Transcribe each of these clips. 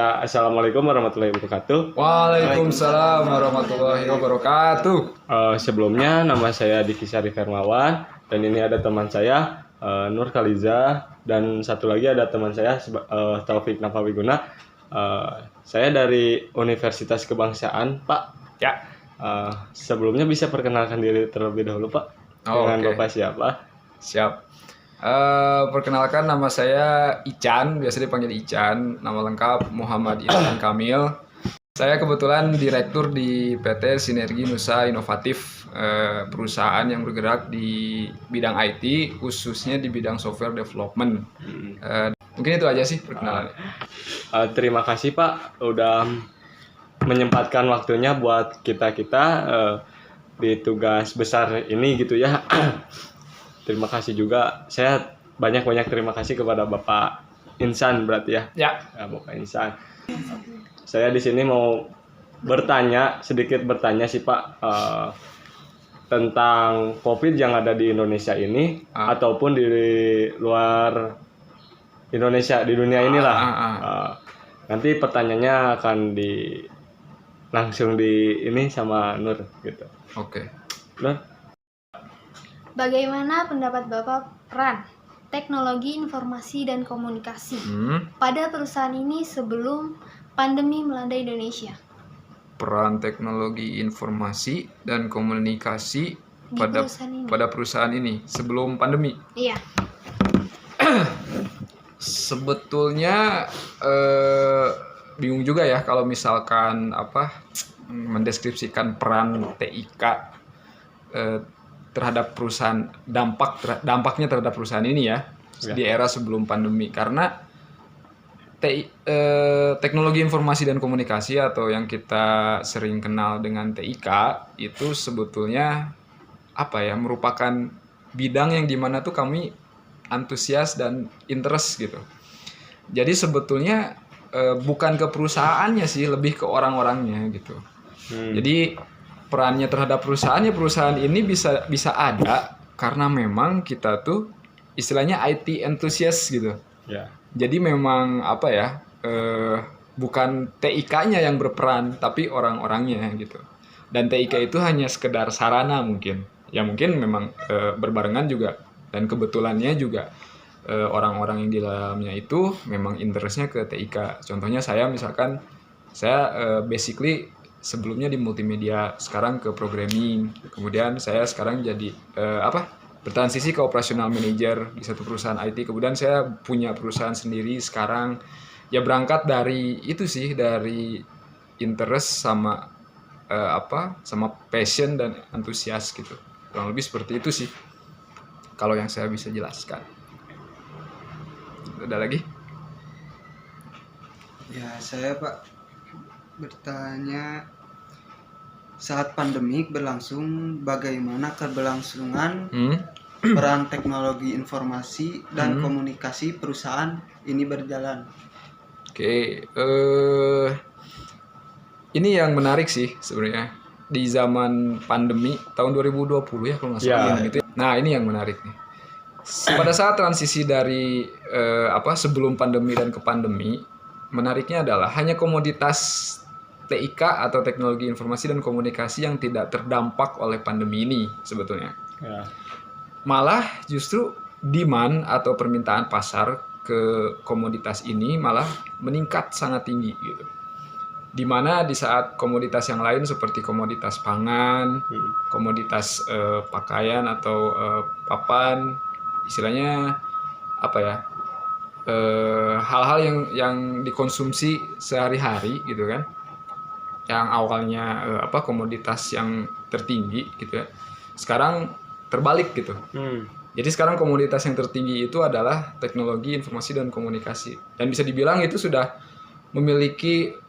Ya, assalamualaikum warahmatullahi wabarakatuh. Waalaikumsalam warahmatullahi wabarakatuh. Sebelumnya nama saya Diki Syarif Hermawan dan ini ada teman saya Nur Khaliza dan satu lagi ada teman saya Taufik Nafawiguna. Saya dari Universitas Kebangsaan, Pak. Ya. Sebelumnya bisa perkenalkan diri terlebih dahulu, Pak. Dengan Bapak siapa? Siap. Perkenalkan, nama saya Ican, biasa dipanggil Ican. Nama lengkap Muhammad Ican Kamil. Saya kebetulan direktur di PT Sinergi Nusa Inovatif, perusahaan yang bergerak di bidang IT, khususnya di bidang software development. Mungkin itu aja sih perkenalan. Terima kasih, Pak, udah menyempatkan waktunya buat kita di tugas besar ini gitu ya. Terima kasih juga. Saya banyak terima kasih kepada Bapak Insan berarti ya. Ya, Bapak Insan. Saya di sini mau sedikit bertanya sih Pak, tentang COVID yang ada di Indonesia ini ataupun di luar Indonesia, di dunia inilah. Nanti pertanyaannya akan langsung ini sama Nur gitu. Oke. Nur? Bagaimana pendapat Bapak peran teknologi informasi dan komunikasi pada perusahaan ini sebelum pandemi melanda Indonesia? Peran teknologi informasi dan komunikasi pada perusahaan ini sebelum pandemi. Iya. Sebetulnya bingung juga ya kalau misalkan mendeskripsikan peran TIK terhadap perusahaan, dampaknya terhadap perusahaan ini ya di era sebelum pandemi, karena teknologi informasi dan komunikasi atau yang kita sering kenal dengan TIK itu sebetulnya merupakan bidang yang dimana tuh kami antusias dan interest gitu. Jadi sebetulnya bukan ke perusahaannya sih, lebih ke orang-orangnya gitu. Jadi perannya terhadap perusahaan ini bisa ada karena memang kita tuh istilahnya IT enthusiast gitu. Ya. Jadi memang bukan TIK-nya yang berperan, tapi orang-orangnya gitu. Dan TIK itu hanya sekedar sarana mungkin. Ya mungkin memang berbarengan juga, dan kebetulannya juga orang-orang yang di dalamnya itu memang interestnya ke TIK. Contohnya saya basically sebelumnya di multimedia, sekarang ke programming, kemudian saya sekarang jadi bertransisi ke operational manager di satu perusahaan IT, kemudian saya punya perusahaan sendiri sekarang. Ya berangkat dari itu sih, dari interest sama passion dan antusias gitu. Kurang lebih seperti itu sih kalau yang saya bisa jelaskan. Ada lagi? Ya, saya Pak bertanya, saat pandemi berlangsung, bagaimana keberlangsungan peran teknologi informasi dan komunikasi perusahaan ini berjalan? Oke, ini yang menarik sih sebenarnya di zaman pandemi tahun 2020 ya kalau nggak salah gitu. Nah ini yang menarik nih. Pada saat transisi dari sebelum pandemi dan ke pandemi, menariknya adalah hanya komoditas TIK atau teknologi informasi dan komunikasi yang tidak terdampak oleh pandemi ini sebetulnya. Ya. Malah justru demand atau permintaan pasar ke komoditas ini malah meningkat sangat tinggi gitu. Dimana di saat komoditas yang lain seperti komoditas pangan, komoditas pakaian atau papan, istilahnya hal-hal yang dikonsumsi sehari-hari gitu kan, yang awalnya komoditas yang tertinggi gitu ya, sekarang terbalik gitu. Jadi sekarang komoditas yang tertinggi itu adalah teknologi informasi dan komunikasi, dan bisa dibilang itu sudah memiliki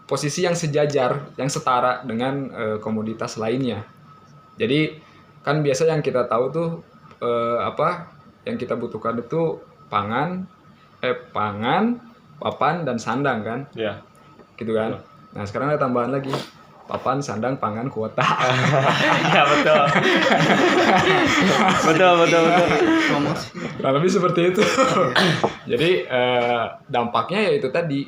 posisi yang sejajar, yang setara dengan komoditas lainnya. Jadi kan biasa yang kita tahu tuh yang kita butuhkan itu pangan, papan dan sandang kan? Ya. Gitu kan. Nah, sekarang ada tambahan lagi, papan, sandang, pangan, kuota. Ya betul. betul. Promosi. Kurang lebih seperti itu. Jadi dampaknya ya itu tadi,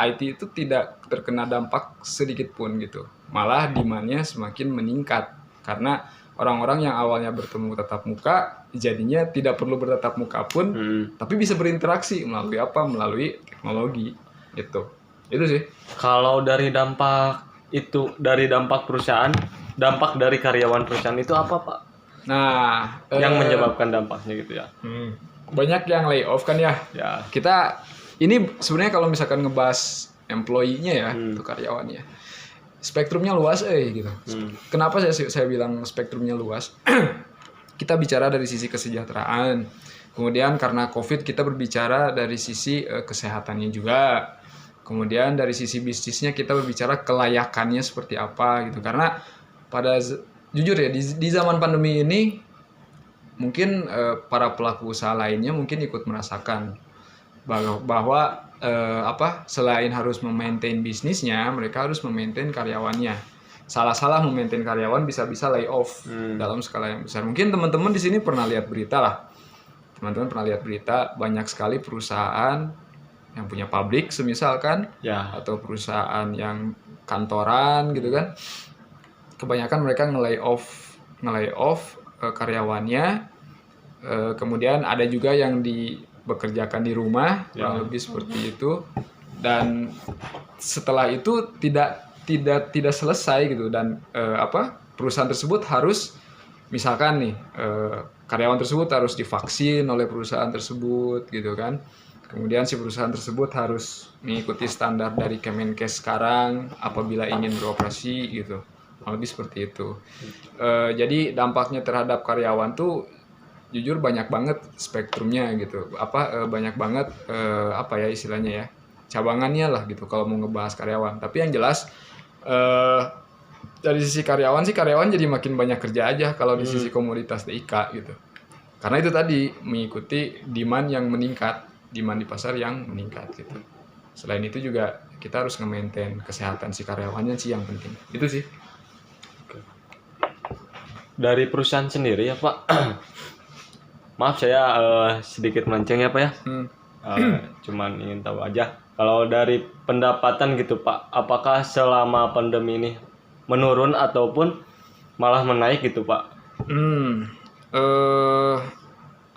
IT itu tidak terkena dampak sedikit pun gitu. Malah demand-nya semakin meningkat karena orang-orang yang awalnya bertemu tatap muka jadinya tidak perlu bertatap muka pun, tapi bisa berinteraksi melalui apa? Melalui teknologi gitu. Itu sih. Kalau dari dampak perusahaan, dampak dari karyawan perusahaan itu apa, Pak? Nah, Yang menyebabkan dampaknya gitu ya. Banyak yang layoff kan ya. Ya. Kita ini sebenarnya kalau misalkan ngebahas employee-nya ya, itu karyawannya. Spektrumnya luas gitu. Kenapa saya bilang spektrumnya luas? Kita bicara dari sisi kesejahteraan. Kemudian karena Covid kita berbicara dari sisi kesehatannya juga. Kemudian dari sisi bisnisnya kita berbicara kelayakannya seperti apa gitu. Karena jujur ya di zaman pandemi ini mungkin para pelaku usaha lainnya mungkin ikut merasakan bahwa selain harus memaintain bisnisnya, mereka harus memaintain karyawannya. Salah-salah memaintain karyawan bisa-bisa layoff dalam skala yang besar. Mungkin teman-teman di sini pernah lihat berita lah. Teman-teman pernah lihat berita banyak sekali perusahaan yang punya pabrik semisalkan, atau perusahaan yang kantoran gitu kan. Kebanyakan mereka nge-layoff karyawannya. Kemudian ada juga yang bekerjakan di rumah, kurang lebih seperti itu. Dan setelah itu tidak selesai gitu, dan perusahaan tersebut harus misalkan nih karyawan tersebut harus divaksin oleh perusahaan tersebut gitu kan. Kemudian si perusahaan tersebut harus mengikuti standar dari Kemenkes sekarang apabila ingin beroperasi gitu. Lebih seperti itu. Jadi dampaknya terhadap karyawan tuh jujur banyak banget spektrumnya gitu. Banyak banget istilahnya ya, cabangannya lah gitu kalau mau ngebahas karyawan. Tapi yang jelas dari sisi karyawan jadi makin banyak kerja aja kalau di sisi komoditas TIK gitu. Karena itu tadi mengikuti demand yang meningkat, demand di pasar yang meningkat gitu. Selain itu juga kita harus nge-maintain kesehatan si karyawannya sih yang penting. Itu sih. Dari perusahaan sendiri ya, Pak. Maaf saya sedikit melenceng ya, Pak ya. Cuman ingin tahu aja. Kalau dari pendapatan gitu, Pak, apakah selama pandemi ini menurun ataupun malah menaik gitu, Pak?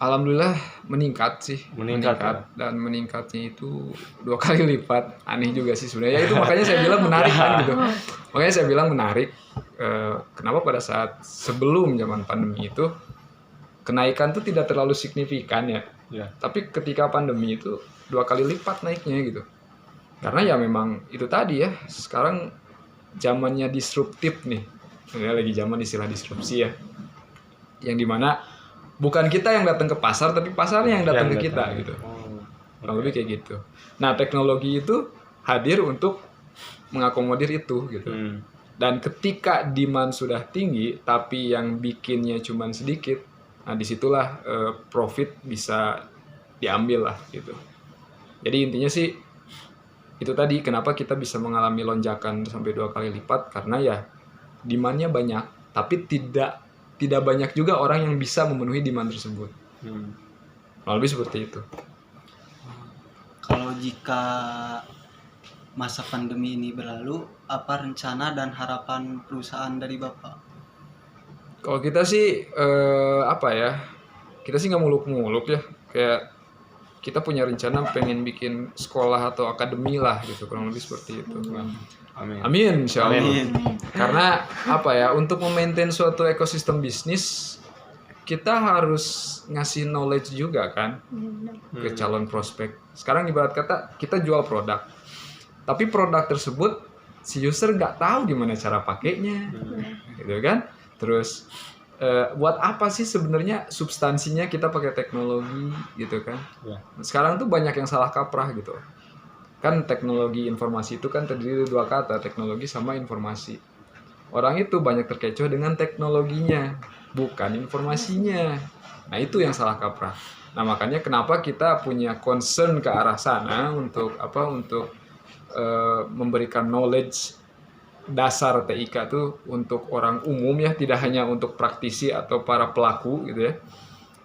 Alhamdulillah meningkat sih. Meningkat. Dan meningkatnya itu 2 kali lipat. Aneh juga sih sebenarnya. Itu makanya saya bilang menarik kan gitu. Makanya saya bilang menarik. Kenapa pada saat sebelum zaman pandemi itu kenaikan tuh tidak terlalu signifikan ya. Tapi ketika pandemi itu 2 kali lipat naiknya gitu. Karena ya memang itu tadi ya. Sekarang zamannya disruptif nih. Sebenarnya lagi zaman istilah disrupsi ya. Yang dimana bukan kita yang datang ke pasar, tapi pasarnya yang datang ke kita gitu. Kurang lebih kayak gitu. Nah, teknologi itu hadir untuk mengakomodir itu gitu. Dan ketika demand sudah tinggi, tapi yang bikinnya cuma sedikit, nah disitulah profit bisa diambil lah gitu. Jadi intinya sih itu tadi kenapa kita bisa mengalami lonjakan sampai 2 kali lipat, karena ya demand-nya banyak, tapi tidak banyak juga orang yang bisa memenuhi demand tersebut. Lebih seperti itu. Kalau jika masa pandemi ini berlalu, apa rencana dan harapan perusahaan dari Bapak? Kalau kita sih kita sih nggak muluk-muluk ya. Kayak kita punya rencana pengen bikin sekolah atau akademi lah gitu, kurang lebih seperti itu. Amin, insyaallah. Karena untuk memaintain suatu ekosistem bisnis kita harus ngasih knowledge juga kan ke calon prospek. Sekarang ibarat kata kita jual produk, tapi produk tersebut si user nggak tahu gimana cara pakainya, gitu kan? Terus buat apa sih sebenarnya substansinya kita pakai teknologi gitu kan? Sekarang tuh banyak yang salah kaprah gitu. Kan teknologi informasi itu kan terdiri dari 2 kata, teknologi sama informasi. Orang itu banyak terkecoh dengan teknologinya, bukan informasinya. Nah, itu yang salah kaprah. Nah, makanya kenapa kita punya concern ke arah sana untuk memberikan knowledge dasar TIK tuh untuk orang umum ya, tidak hanya untuk praktisi atau para pelaku gitu ya.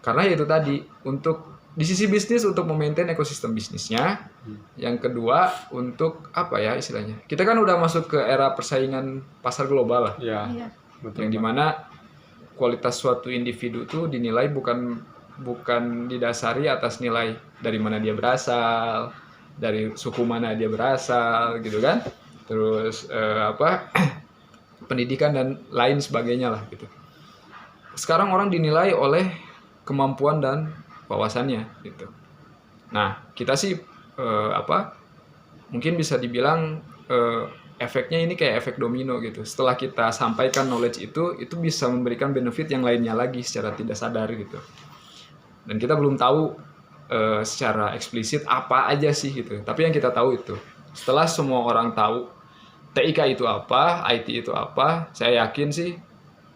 Karena ya itu tadi, untuk di sisi bisnis untuk memaintain ekosistem bisnisnya. Yang kedua untuk apa ya istilahnya? Kita kan udah masuk ke era persaingan pasar global lah. Ya, Iya. betul. Yang dimana kualitas suatu individu tuh dinilai bukan didasari atas nilai dari mana dia berasal, dari suku mana dia berasal gitu kan. Terus pendidikan dan lain sebagainya lah gitu. Sekarang orang dinilai oleh kemampuan dan wawasannya gitu. Nah, kita sih mungkin bisa dibilang efeknya ini kayak efek domino gitu. Setelah kita sampaikan knowledge itu bisa memberikan benefit yang lainnya lagi secara tidak sadar gitu. Dan kita belum tahu secara eksplisit apa aja sih gitu. Tapi yang kita tahu itu, setelah semua orang tahu TIK itu apa, IT itu apa, saya yakin sih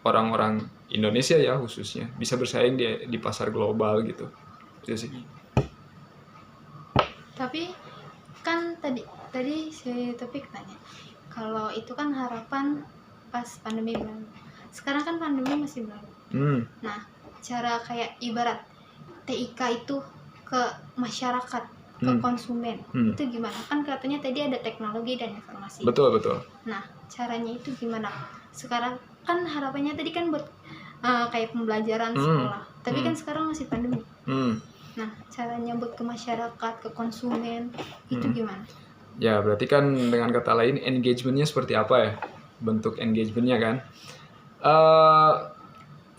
orang-orang Indonesia ya khususnya bisa bersaing di pasar global gitu. Itu sih. Tapi kan tadi si Topik tanya, kalau itu kan harapan pas pandemi berlalu. Sekarang kan pandemi masih berlalu. Nah, cara kayak ibarat TIK itu ke masyarakat, ke konsumen, itu gimana? Kan katanya tadi ada teknologi dan informasi. Betul. Nah, caranya itu gimana? Sekarang kan harapannya tadi kan buat kayak pembelajaran sekolah. Tapi kan sekarang masih pandemi. Nah, caranya buat ke masyarakat, ke konsumen, itu gimana? Ya, berarti kan dengan kata lain engagementnya seperti apa ya? Bentuk engagementnya kan.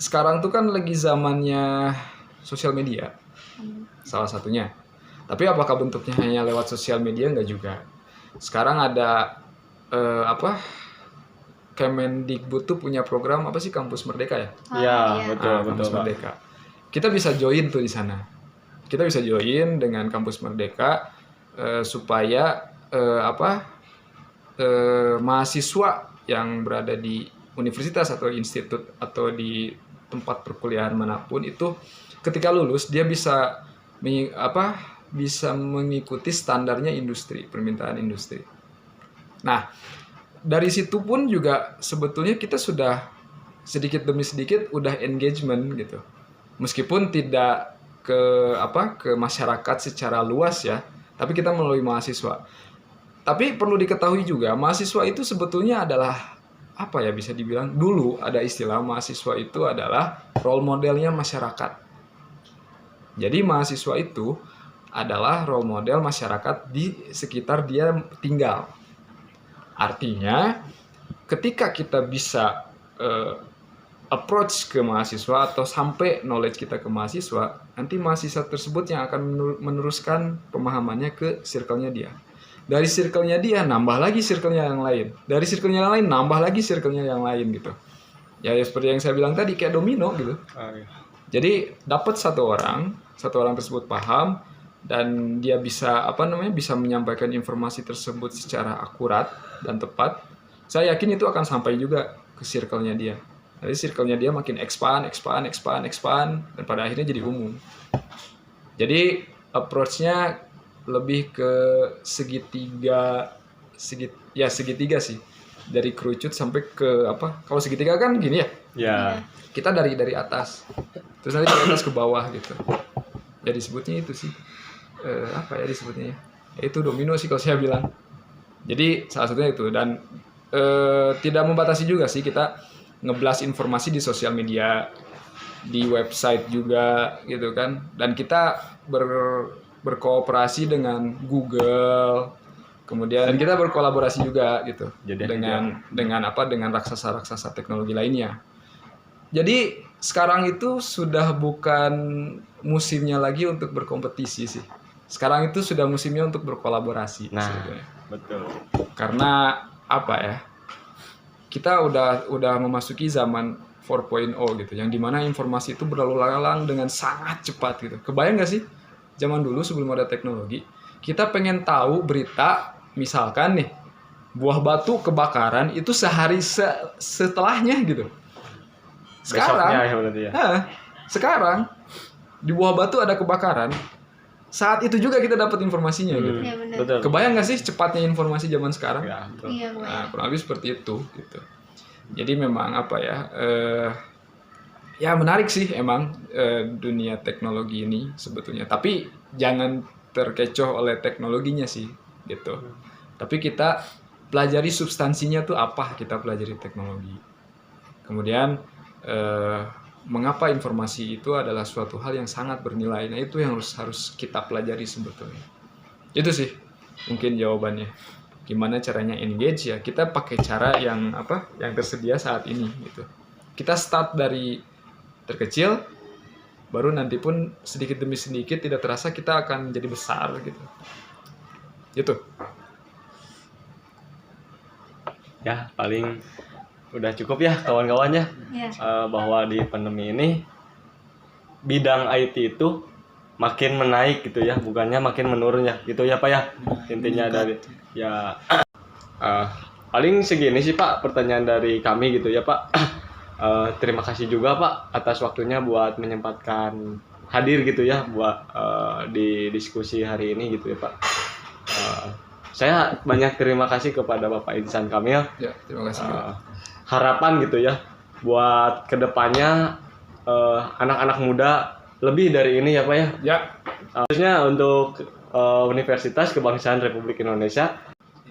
Sekarang tuh kan lagi zamannya sosial media, salah satunya. Tapi apakah bentuknya hanya lewat sosial media? Enggak juga. Sekarang ada Kemendikbud tuh punya program apa sih, Kampus Merdeka ya? Iya, Iya. betul, Kampus Pak. Merdeka. Kita bisa join tuh di sana. Kita bisa join dengan Kampus Merdeka supaya mahasiswa yang berada di universitas atau institut atau di tempat perkuliahan manapun itu ketika lulus dia bisa mengikuti standarnya industri, permintaan industri. Nah, dari situ pun juga sebetulnya kita sudah sedikit demi sedikit udah engagement gitu. Meskipun tidak ke masyarakat secara luas ya, tapi kita melalui mahasiswa. Tapi perlu diketahui juga, mahasiswa itu sebetulnya adalah bisa dibilang dulu ada istilah mahasiswa itu adalah role modelnya masyarakat. Jadi mahasiswa itu adalah role model masyarakat di sekitar dia tinggal. Artinya ketika kita bisa approach ke mahasiswa atau sampai knowledge kita ke mahasiswa, nanti mahasiswa tersebut yang akan meneruskan pemahamannya ke circle-nya dia. Dari circle-nya dia nambah lagi circle-nya yang lain. Dari circle-nya yang lain nambah lagi circle-nya yang lain gitu. Ya seperti yang saya bilang tadi kayak domino gitu. Jadi dapat satu orang tersebut paham dan dia bisa bisa menyampaikan informasi tersebut secara akurat dan tepat. Saya yakin itu akan sampai juga ke circle-nya dia. Jadi circle-nya dia makin expand dan pada akhirnya jadi umum. Jadi approach-nya lebih ke segitiga sih. Dari kerucut sampai ke kalau segitiga kan gini ya. Ya. Kita dari atas. Terus nanti dari atas ke bawah gitu. Ya disebutnya itu sih. Disebutnya? Ya, itu domino sih kalau saya bilang. Jadi salah satunya itu dan tidak membatasi juga sih, kita ngeblas informasi di sosial media, di website juga gitu kan. Dan kita berkooperasi dengan Google, kemudian kita berkolaborasi juga gitu dengan raksasa-raksasa teknologi lainnya. Jadi sekarang itu sudah bukan musimnya lagi untuk berkompetisi sih. Sekarang itu sudah musimnya untuk berkolaborasi. Nah, sebetulnya. betul. Karena kita udah memasuki zaman 4.0 gitu, yang dimana informasi itu berlalu lalang dengan sangat cepat gitu. Kebayang nggak sih? Zaman dulu sebelum ada teknologi, kita pengen tahu berita, misalkan nih, buah batu kebakaran itu sehari setelahnya gitu. Sekarang, Besoknya ya berarti ya. sekarang di buah batu ada kebakaran, saat itu juga kita dapat informasinya gitu. Iya benar. Betul. Kebayang nggak sih cepatnya informasi zaman sekarang? Ya, betul. Iya Nah, banyak. kurang lebih seperti itu gitu. Jadi memang apa ya? Ya menarik sih emang dunia teknologi ini sebetulnya. Tapi jangan terkecoh oleh teknologinya sih gitu. Tapi kita pelajari substansinya tuh apa, kita pelajari teknologi. Kemudian mengapa informasi itu adalah suatu hal yang sangat bernilai. Nah, itu yang harus kita pelajari sebetulnya. Itu sih mungkin jawabannya. Gimana caranya engage ya? Kita pakai cara yang yang tersedia saat ini gitu. Kita start dari terkecil, baru nanti pun sedikit demi sedikit tidak terasa kita akan jadi besar gitu. Gitu. Ya, paling udah cukup ya kawan-kawannya. Iya. Bahwa di pandemi ini bidang IT itu makin menaik gitu ya, bukannya makin menurun ya gitu ya Pak ya. Intinya dari ya paling segini sih Pak pertanyaan dari kami gitu ya Pak. Terima kasih juga Pak atas waktunya buat menyempatkan hadir gitu ya buat di diskusi hari ini gitu ya Pak. Saya banyak terima kasih kepada Bapak Ihsan Kamil. Ya, terima kasih. Harapan gitu ya buat kedepannya anak-anak muda lebih dari ini ya Pak ya. Ya, Khususnya untuk Universitas Kebangsaan Republik Indonesia.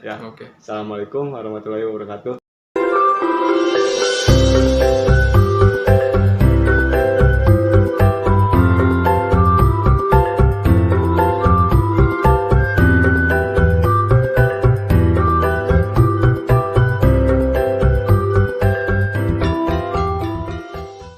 Ya. oke. Assalamualaikum warahmatullahi wabarakatuh.